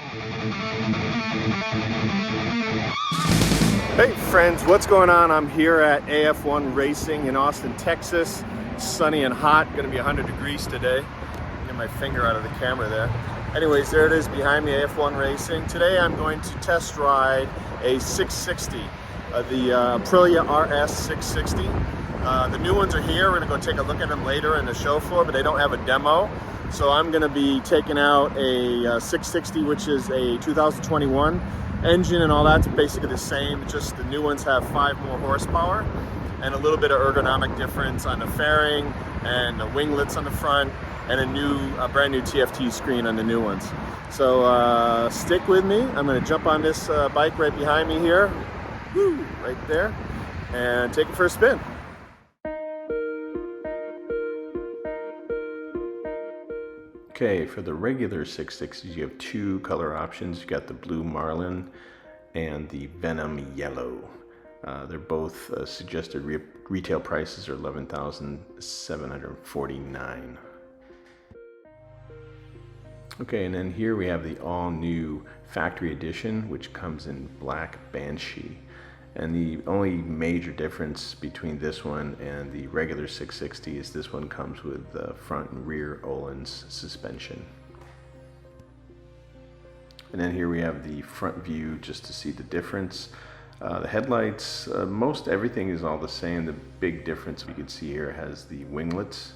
Hey friends, what's going on? I'm here at AF1 Racing in Austin, Texas. Sunny and hot, gonna be 100 degrees today. Get my finger out of the camera there. Anyways, there it is behind me, AF1 Racing. Today I'm going to test ride a 660, the Aprilia RS 660. The new ones are here. We're gonna go take a look at them later in the show floor, but they don't have a demo. So I'm gonna be taking out a 660, which is a 2021. Engine and all that's basically the same, just the new ones have 5 more horsepower and a little bit of ergonomic difference on the fairing and the winglets on the front and a brand new TFT screen on the new ones. So stick with me. I'm going to jump on this bike right behind me here, woo, right there, and take it for a spin. Okay, for the regular 660s, you have 2 color options. You got the blue Marlin and the Venom Yellow. They're both suggested retail prices are $11,749. Okay, and then here we have the all-new factory edition, which comes in black Banshee. And the only major difference between this one and the regular 660 is this one comes with front and rear Öhlins suspension. And then here we have the front view just to see the difference. The headlights, most everything is all the same. The big difference you can see here has the winglets.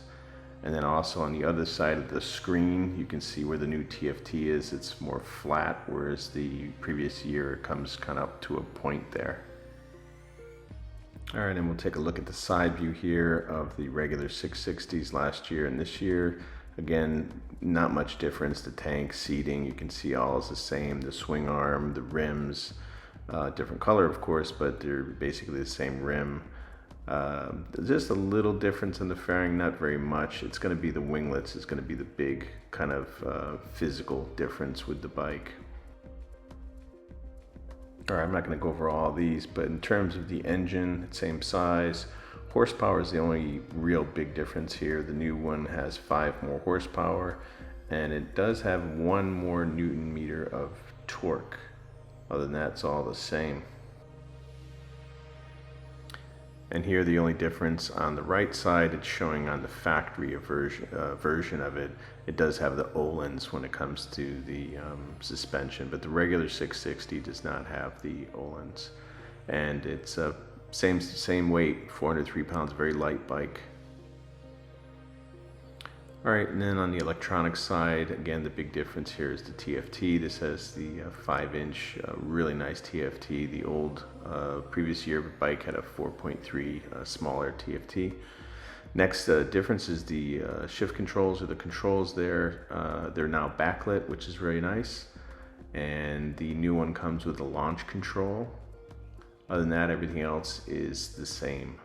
And then also on the other side of the screen, you can see where the new TFT is. It's more flat, whereas the previous year it comes kind of up to a point there. All right, and we'll take a look at the side view here of the regular 660s last year and this year. Again, not much difference. The tank, seating, you can see all is the same. The swing arm, the rims, different color of course, but they're basically the same rim. Just a little difference in the fairing, not very much. It's going to be the winglets. It's going to be the big kind of physical difference with the bike. All right, I'm not going to go over all these, but in terms of the engine, same size. Horsepower is the only real big difference here. The new one has 5 more horsepower, and it does have 1 more Newton meter of torque. Other than that, it's all the same. And here the only difference on the right side, it's showing on the factory version of it. It does have the Öhlins when it comes to the suspension, but the regular 660 does not have the Öhlins. And it's same weight, 403 pounds, very light bike. All right, and then on the electronic side, again, the big difference here is the TFT. This has the 5-inch, really nice TFT. The old previous year bike had a 4.3 smaller TFT. Next difference is the shift controls, or the controls there. They're now backlit, which is very nice. And the new one comes with a launch control. Other than that, everything else is the same.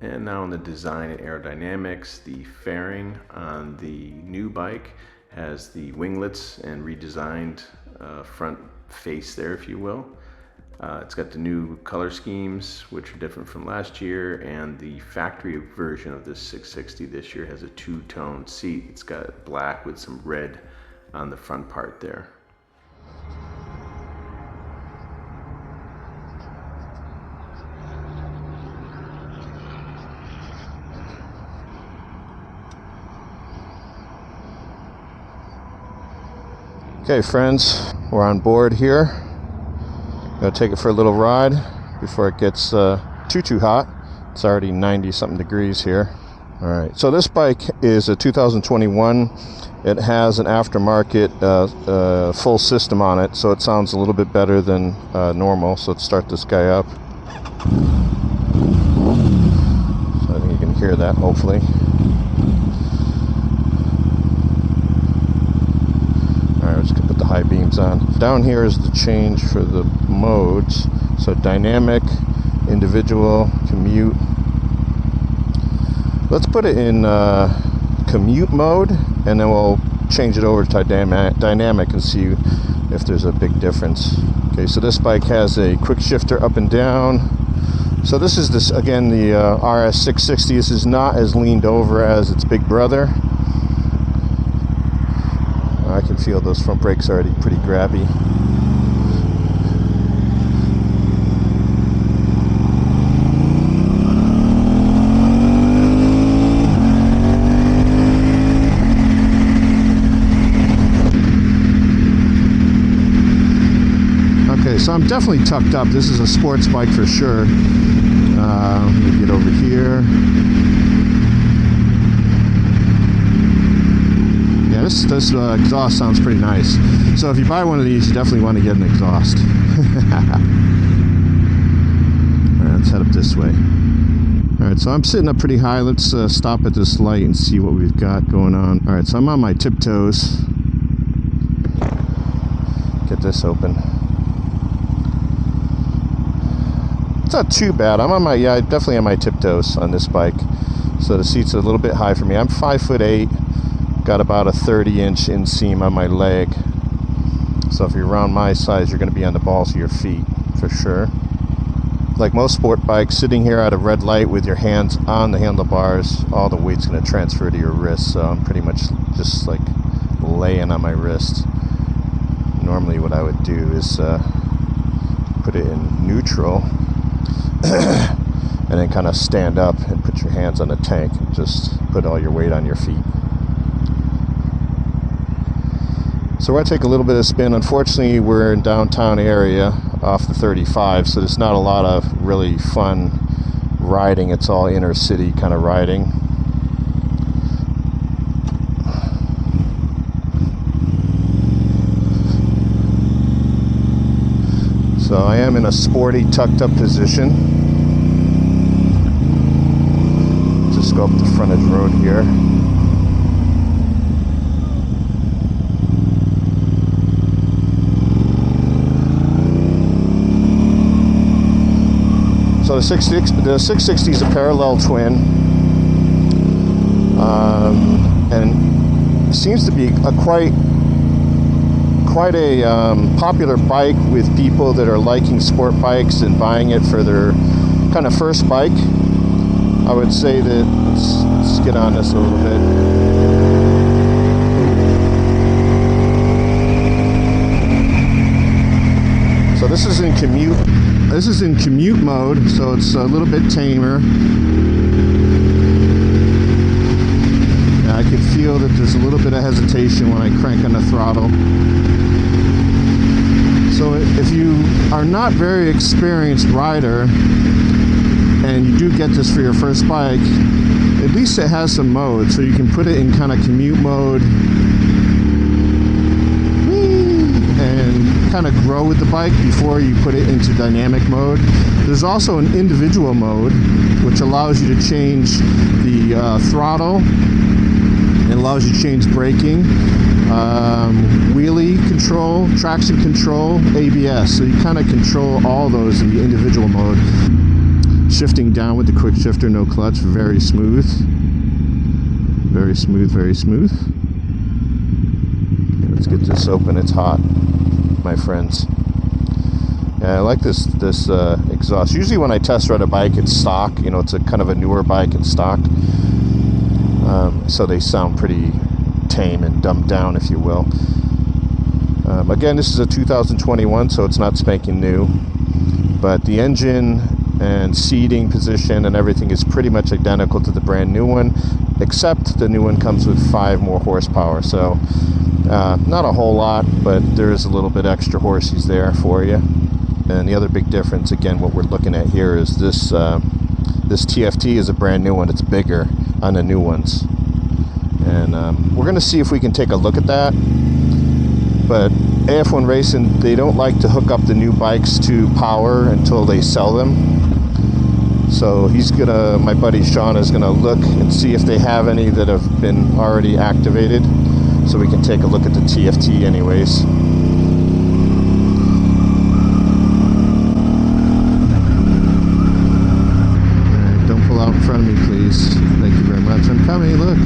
And now on the design and aerodynamics, the fairing on the new bike has the winglets and redesigned front face there, if you will. It's got the new color schemes, which are different from last year, and the factory version of this 660 this year has a 2-tone seat. It's got black with some red on the front part there. Okay friends, we're on board here. Gonna take it for a little ride before it gets too hot. It's already 90 something degrees here. All right, so this bike is a 2021. It has an aftermarket full system on it, so it sounds a little bit better than normal. So let's start this guy up. So I think you can hear that hopefully. High beams on. Down here is the change for the modes. So dynamic, individual, commute. Let's put it in commute mode, and then we'll change it over to dynamic and see if there's a big difference. Okay, so this bike has a quick shifter up and down. So this is again the RS 660. This is not as leaned over as its big brother. I can can feel those front brakes already pretty grabby. Okay, so I'm definitely tucked up. This is a sports bike for sure. Let me get over here. Yeah, this exhaust sounds pretty nice. So if you buy one of these, you definitely want to get an exhaust. Alright, let's head up this way. Alright, so I'm sitting up pretty high. Let's stop at this light and see what we've got going on. Alright, so I'm on my tiptoes. Get this open. It's not too bad. I'm on my, yeah, definitely on my tiptoes on this bike. So the seat's a little bit high for me. I'm 5'8", got about a 30-inch inseam on my leg. So if you're around my size, you're going to be on the balls of your feet for sure. Like most sport bikes, sitting here at a red light with your hands on the handlebars, all the weight's going to transfer to your wrist. So I'm pretty much just like laying on my wrist. Normally what I would do is put it in neutral and then kind of stand up and put your hands on the tank and just put all your weight on your feet. So we're going to take a little bit of spin. Unfortunately, we're in downtown area off the 35, so there's not a lot of really fun riding. It's all inner city kind of riding. So I am in a sporty, tucked up position. Just go up the frontage road here. So the 660 is a parallel twin, and seems to be a quite a popular bike with people that are liking sport bikes and buying it for their kind of first bike. I would say that, let's get on this a little bit. So this is in commute mode, so it's a little bit tamer. I can feel that there's a little bit of hesitation when I crank on the throttle. So if you are not very experienced rider and you do get this for your first bike, at least it has some mode, so you can put it in kind of commute mode and kind of grow with the bike before you put it into dynamic mode. There's also an individual mode which allows you to change the throttle. It allows you to change braking, wheelie control, traction control, ABS. So you kind of control all those in the individual mode. Shifting down with the quick shifter, no clutch, very smooth. Very smooth, very smooth. Okay, let's get this open, it's hot, my friends. Yeah, I like this exhaust. Usually when I test ride a bike, it's stock. You know, it's a kind of a newer bike, it's stock. So they sound pretty tame and dumbed down, if you will. Again, this is a 2021, so it's not spanking new. But the engine and seating position and everything is pretty much identical to the brand new one, except the new one comes with 5 more horsepower. So not a whole lot, but there is a little bit extra horsies there for you. And the other big difference, again, what we're looking at here is this TFT is a brand new one. It's bigger on the new ones. And we're going to see if we can take a look at that. But AF1 Racing, they don't like to hook up the new bikes to power until they sell them. So my buddy Sean is gonna look and see if they have any that have been already activated, so we can take a look at the TFT anyways. Alright, don't pull out in front of me, please. Thank you very much. I'm coming, look.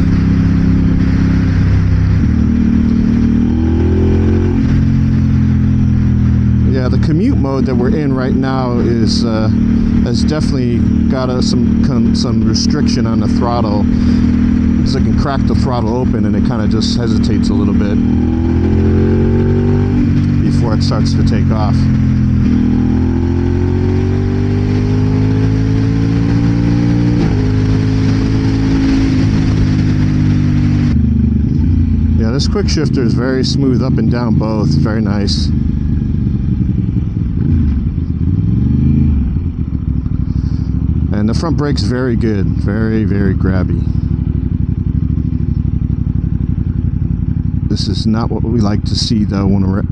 Yeah, the commute mode that we're in right now is has definitely got some restriction on the throttle. Because I can crack the throttle open and it kind of just hesitates a little bit before it starts to take off. Yeah, this quick shifter is very smooth up and down both. Very nice. And the front brake's very good. Very, very grabby. This is not what we like to see though when we're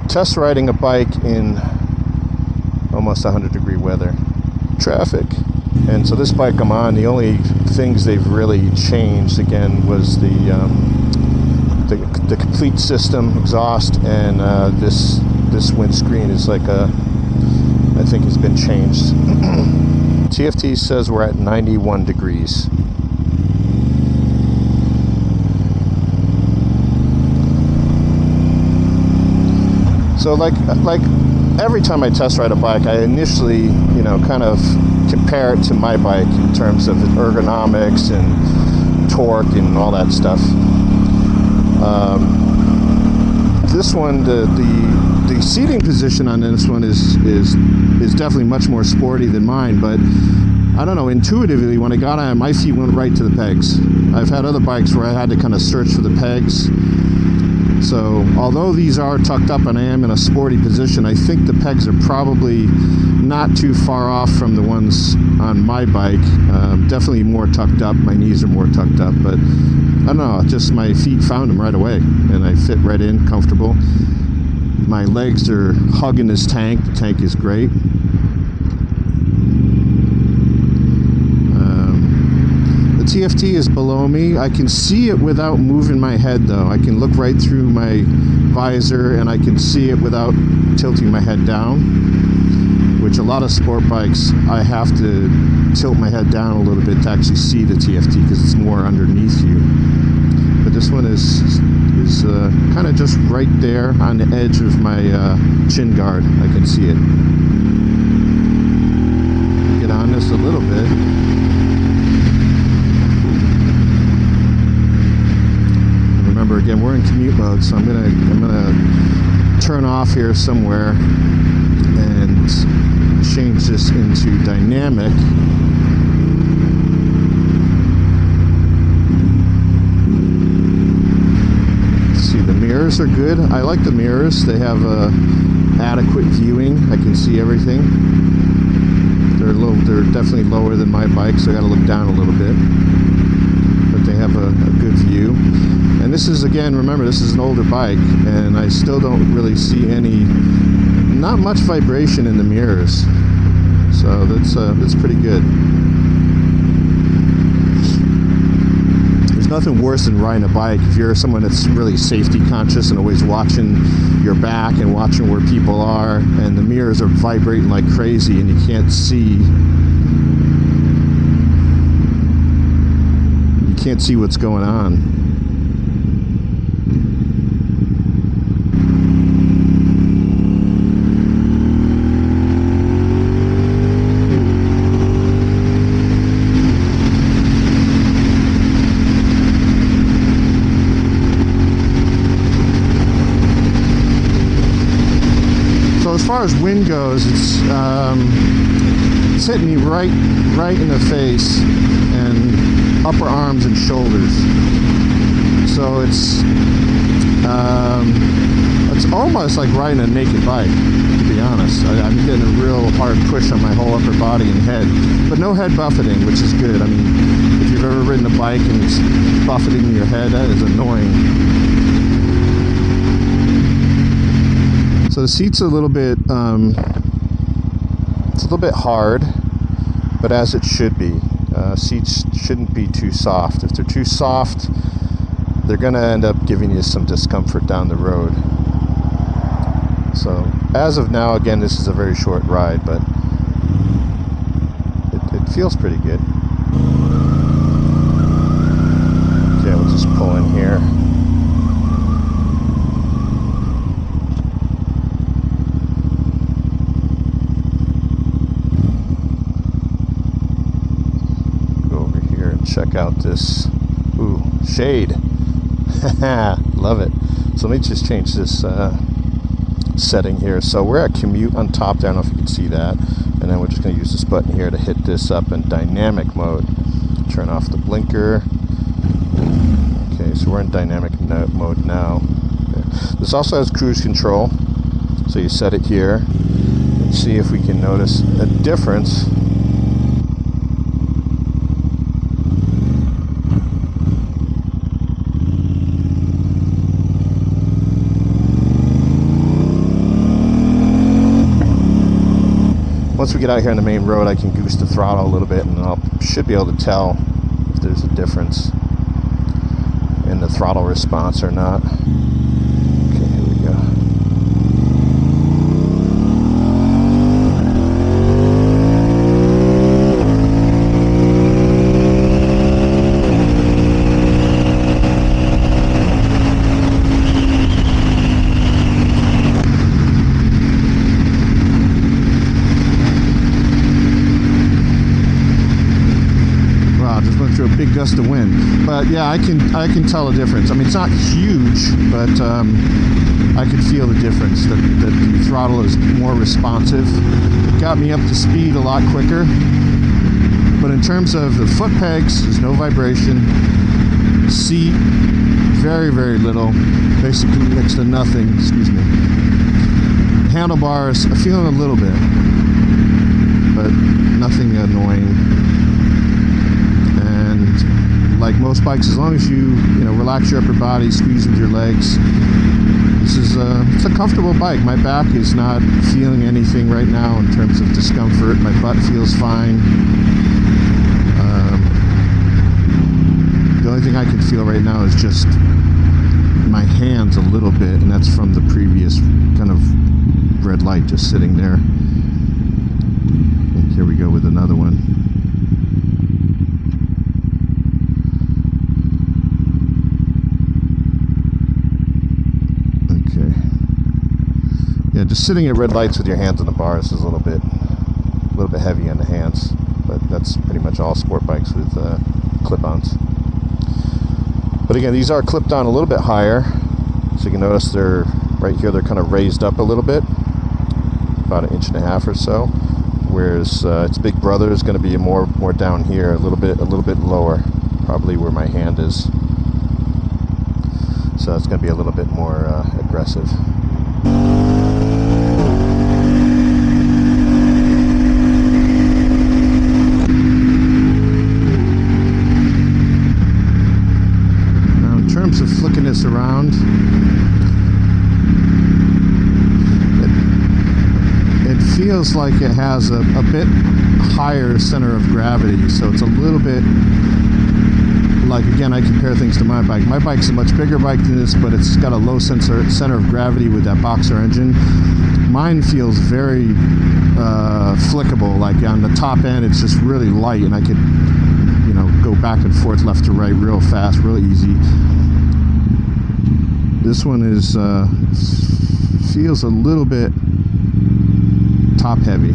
test riding a bike in almost 100-degree weather. Traffic. And so this bike I'm on, the only things they've really changed again was the complete system exhaust, and this windscreen is like I think has been changed. TFT says we're at 91 degrees. So like every time I test ride a bike, I initially, kind of compare it to my bike in terms of ergonomics and torque and all that stuff. This one, the seating position on this one is definitely much more sporty than mine, but I don't know, intuitively when I got on, my feet went right to the pegs. I've had other bikes where I had to kind of search for the pegs. So although these are tucked up and I am in a sporty position, I think the pegs are probably not too far off from the ones on my bike. Definitely more tucked up. My knees are more tucked up, but I don't know, just my feet found them right away and I fit right in, comfortable. My legs are hugging this tank. The tank is great. The TFT is below me. I can see it without moving my head though. I can look right through my visor and I can see it without tilting my head down, which a lot of sport bikes I have to tilt my head down a little bit to actually see the TFT because it's more underneath you. But this one is kind of just right there on the edge of my chin guard. I can see it. Get on this a little bit. Remember, again, we're in commute mode, so I'm gonna turn off here somewhere and change this into dynamic. See, the mirrors are good. I like the mirrors. They have adequate viewing. I can see everything. They're definitely lower than my bike, so I got to look down a little bit. But they have a good view. And this is, again, remember, this is an older bike, and I still don't really see not much vibration in the mirrors. So that's pretty good. There's nothing worse than riding a bike if you're someone that's really safety conscious and always watching your back and watching where people are, and the mirrors are vibrating like crazy and you can't see what's going on. As far as wind goes, it's hitting me right in the face and upper arms and shoulders. So it's almost like riding a naked bike, to be honest. I'm getting a real hard push on my whole upper body and head, but no head buffeting, which is good. I mean, if you've ever ridden a bike and it's buffeting your head, that is annoying. So the seat's a little bit, it's a little bit hard, but as it should be. Seats shouldn't be too soft. If they're too soft, they're going to end up giving you some discomfort down the road. So as of now, again, this is a very short ride, but it feels pretty good. Okay, we'll just pull in here. check out this, ooh, shade. Love it. So let me just change this setting here. So we're at Commute on top there. I don't know if you can see that. And then we're just going to use this button here to hit this up in dynamic mode. Turn off the blinker. Okay, so we're in dynamic mode now. This also has cruise control. So you set it here. Let's see if we can notice a difference. Once we get out here on the main road, I can goose the throttle a little bit, and I should be able to tell if there's a difference in the throttle response or not. Okay, here we go. Through a big gust of wind, but yeah, I can tell a difference. I mean, it's not huge, but I can feel the difference. That the throttle is more responsive. It got me up to speed a lot quicker. But in terms of the foot pegs, there's no vibration. Seat, very little, basically next to nothing. Excuse me. Handlebars, I'm feeling a little bit, but nothing annoying. Like most bikes, as long as you relax your upper body, squeeze with your legs, this is it's a comfortable bike. My back is not feeling anything right now in terms of discomfort. My butt feels fine. The only thing I can feel right now is just my hands a little bit, and that's from the previous kind of red light just sitting there. And here we go with another one. Yeah, just sitting at red lights with your hands on the bars is a little bit heavy on the hands, but that's pretty much all sport bikes with clip-ons. But again, these are clipped on a little bit higher, so you can notice they're right here. They're kind of raised up a little bit, about 1.5 inches or so. Whereas its big brother is going to be more down here, a little bit lower, probably where my hand is. So it's going to be a little bit more aggressive. Of flicking this around, it feels like it has a bit higher center of gravity, so it's a little bit like, again, I compare things to my bike. My bike's a much bigger bike than this, but it's got a low center of gravity with that boxer engine. Mine feels very flickable, like on the top end it's just really light, and I could go back and forth left to right real fast, real easy. This one is feels a little bit top heavy.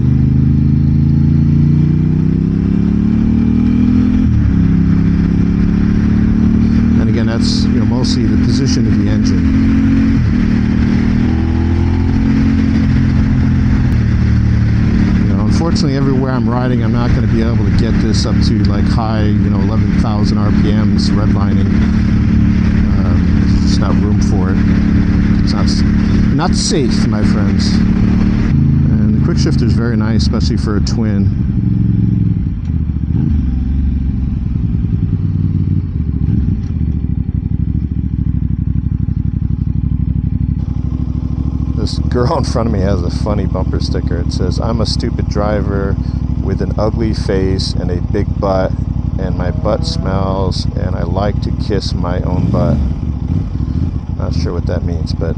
And again, that's mostly the position of the engine. Unfortunately, everywhere I'm riding, I'm not going to be able to get this up to like high, 11,000 RPMs redlining. There's not room for it. It's not safe, my friends. And the quick shifter is very nice, especially for a twin. This girl in front of me has a funny bumper sticker. It says, "I'm a stupid driver with an ugly face and a big butt, and my butt smells, and I like to kiss my own butt." Not sure what that means, but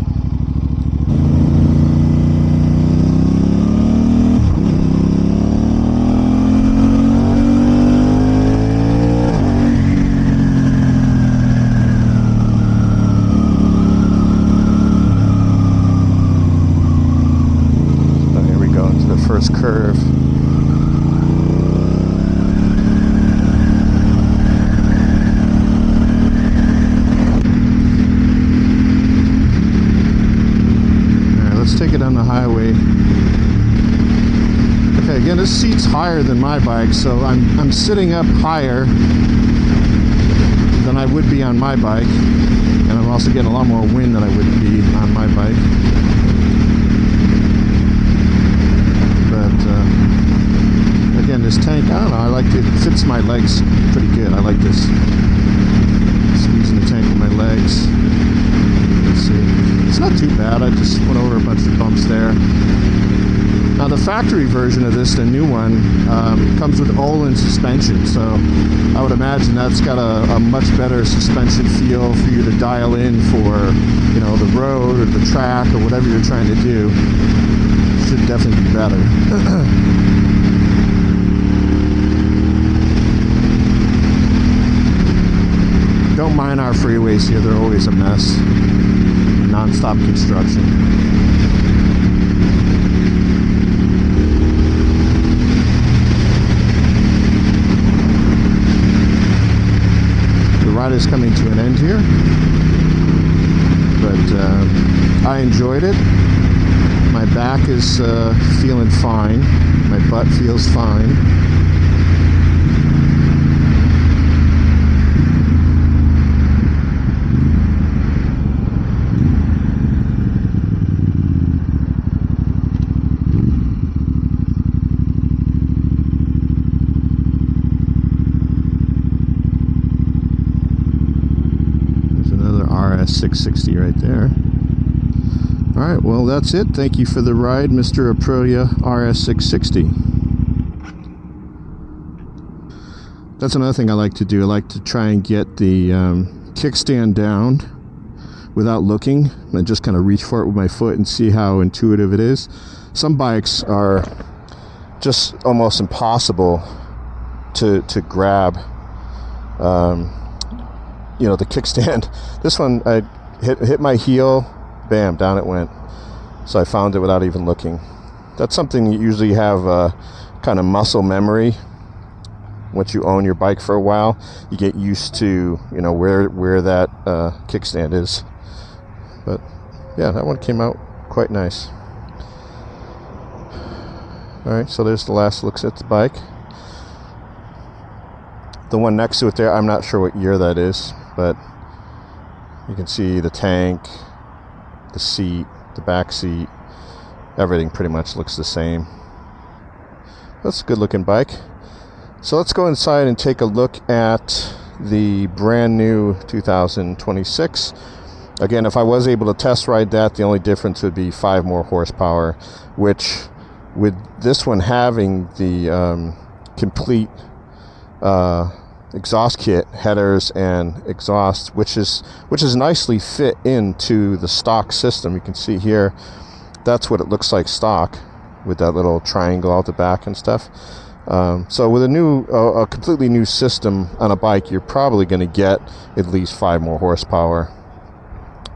so here we go into the first curve. take it on the highway. Okay, again, this seat's higher than my bike, so I'm sitting up higher than I would be on my bike, and I'm also getting a lot more wind than I would be on my bike. But again, this tank, I don't know, I like it. It fits my legs pretty good. I like this. Squeezing the tank with my legs. Let's see. It's not too bad. I just went over a bunch of bumps there. Now the factory version of this, the new one, comes with Olin suspension, so I would imagine that's got a much better suspension feel for you to dial in for, you know, the road or the track or whatever you're trying to do. Should definitely be better. Don't mind our freeways here, they're always a mess. Non-stop construction. The ride is coming to an end here, but I enjoyed it. My back is feeling fine. My butt feels fine. RS 660 right there. Alright, well that's it. Thank you for the ride, Mr. Aprilia RS 660. That's another thing I like to do. I like to try and get the kickstand down without looking and just kind of reach for it with my foot and see how intuitive it is. Some bikes are just almost impossible to grab. You know, the kickstand. This one, I hit my heel, bam, down it went. So I found it without even looking. That's something you usually have kind of muscle memory. Once you own your bike for a while, you get used to, you know, where that kickstand is. But yeah, that one came out quite nice. All right, so there's the last looks at the bike. The one next to it there, I'm not sure what year that is, but you can see the tank, the seat, the back seat, everything pretty much looks the same. That's a good looking bike. So let's go inside and take a look at the brand new 2026. Again, if I was able to test ride that, the only difference would be 5 more horsepower, which with this one having the complete exhaust kit, headers and exhaust, which is nicely fit into the stock system. You can see here, that's what it looks like stock, with that little triangle out the back and stuff. So with a completely new system on a bike, you're probably going to get at least 5 more horsepower,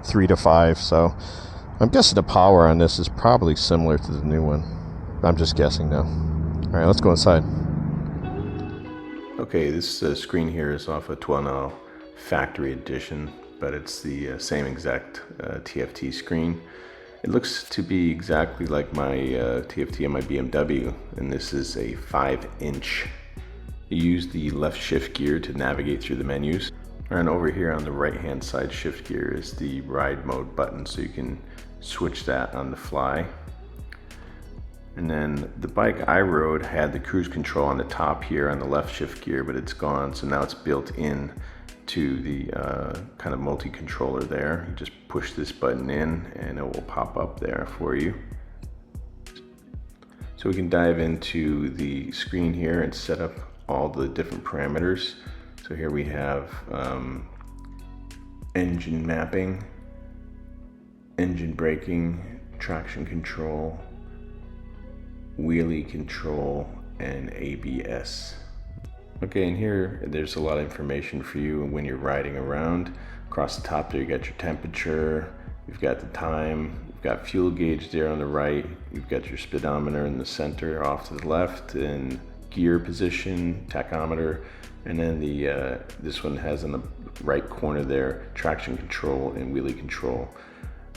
3 to 5. So I'm guessing the power on this is probably similar to the new one. I'm just guessing now. All right, let's go inside. Okay, this screen here is off a 12 factory edition, but it's the same exact TFT screen. It looks to be exactly like my TFT on my BMW, and this is a 5-inch. You use the left shift gear to navigate through the menus. And over here on the right hand side shift gear is the ride mode button, so you can switch that on the fly. And then the bike I rode had the cruise control on the top here on the left shift gear, but it's gone, so now it's built in to the kind of multi-controller there. You just push this button in and it will pop up there for you. So we can dive into the screen here and set up all the different parameters. So here we have engine mapping, engine braking, traction control, wheelie control, and ABS. Okay, and here there's a lot of information for you when you're riding around. Across the top there you got your temperature, you've got the time, you've got fuel gauge there on the right, you've got your speedometer in the center off to the left, and gear position, tachometer, and then this one has on the right corner there traction control and wheelie control.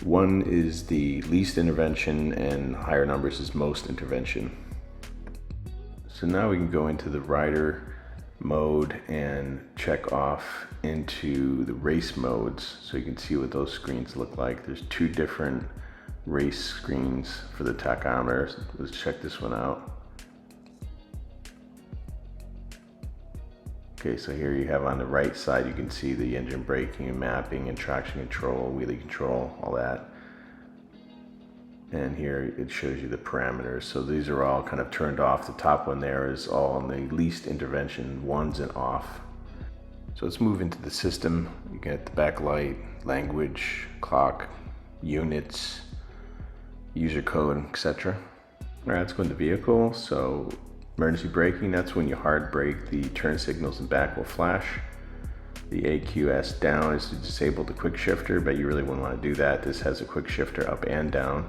1 is the least intervention and higher numbers is most intervention. So now we can go into the rider mode and check off into the race modes so you can see what those screens look like. There's 2 different race screens for the tachometer. Let's check this one out. Okay, so here you have on the right side, you can see the engine braking and mapping and traction control, wheelie control, all that. And here it shows you the parameters. So these are all kind of turned off. The top one there is all in the least intervention, ones and off. So let's move into the system. You get the backlight, language, clock, units, user code, etc. All right, let's go into vehicle. So emergency braking, that's when you hard brake, the turn signals and back will flash. The AQS down is to disable the quick shifter, but you really wouldn't want to do that. This has a quick shifter up and down.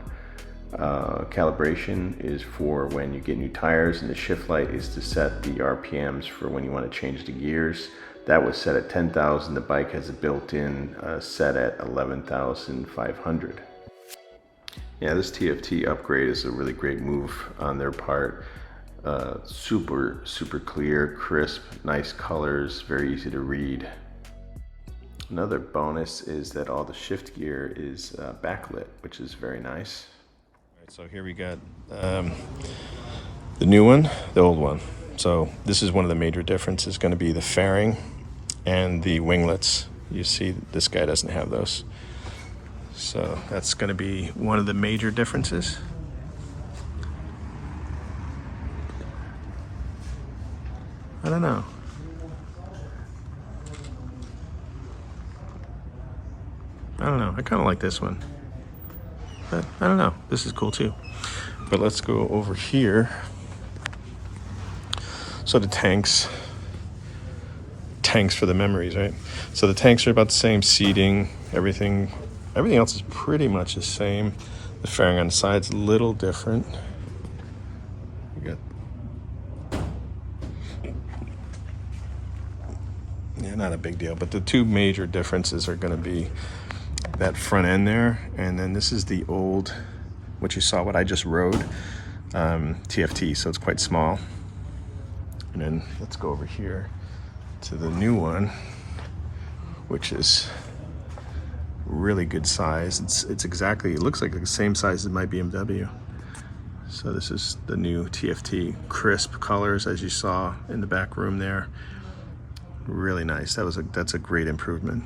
Calibration is for when you get new tires, and the shift light is to set the RPMs for when you want to change the gears. That was set at 10,000. The bike has a built-in set at 11,500. Yeah, this TFT upgrade is a really great move on their part. Super clear, crisp, nice colors, very easy to read. Another bonus is that all the shift gear is backlit, which is very nice. All right, so here we got the new one, the old one. So this is one of the major differences, going to be the fairing and the winglets. You see this guy doesn't have those. So that's going to be one of the major differences. I don't know. I kind of like this one. But I don't know. This is cool too. But let's go over here. So the tanks for the memories, right? So the tanks are about the same, seating, everything else is pretty much the same. The fairing on the side's a little different. You got, yeah, not a big deal, but the 2 major differences are going to be that front end there, and then this is the old, what you saw, what I just rode, TFT, so it's quite small. And then let's go over here to the new one, which is really good size. It's exactly, it looks like the same size as my BMW. So this is the new TFT, crisp colors as you saw in the back room there. Really nice. That's a great improvement.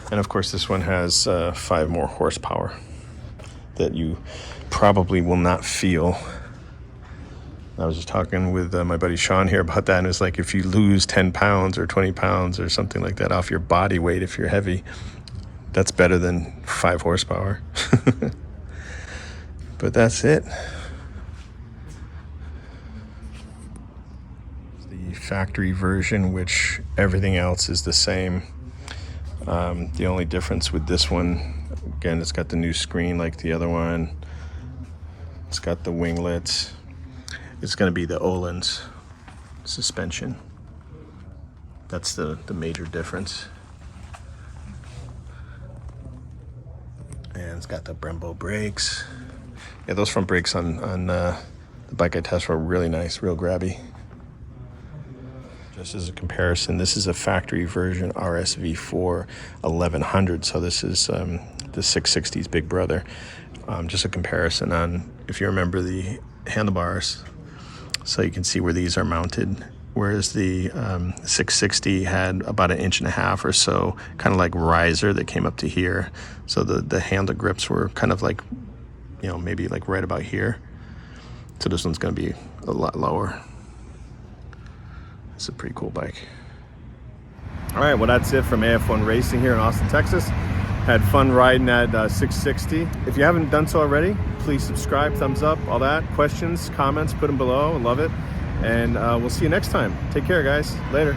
And of course this one has 5 more horsepower that you probably will not feel. I was just talking with my buddy Sean here about that, and it's like if you lose 10 pounds or 20 pounds or something like that off your body weight, if you're heavy, that's better than 5 horsepower. But that's it. The factory version, which everything else is the same. The only difference with this one, again, it's got the new screen like the other one. It's got the winglets. It's going to be the Öhlins suspension. That's the major difference. And it's got the Brembo brakes. Yeah, those front brakes on the bike I test were really nice, real grabby. Just as a comparison, this is a factory version RS V4 1100, so this is the 660's big brother. Just a comparison on, if you remember the handlebars, so you can see where these are mounted, whereas the 660 had about 1.5 inches or so, kind of like riser that came up to here. So the handle grips were kind of like, you know, maybe like right about here. So this one's going to be a lot lower. It's a pretty cool bike. All right, well, that's it from AF1 Racing here in Austin, Texas. Had fun riding that 660. If you haven't done so already, please subscribe, thumbs up, all that. Questions, comments, put them below. I love it. And we'll see you next time. Take care, guys. Later.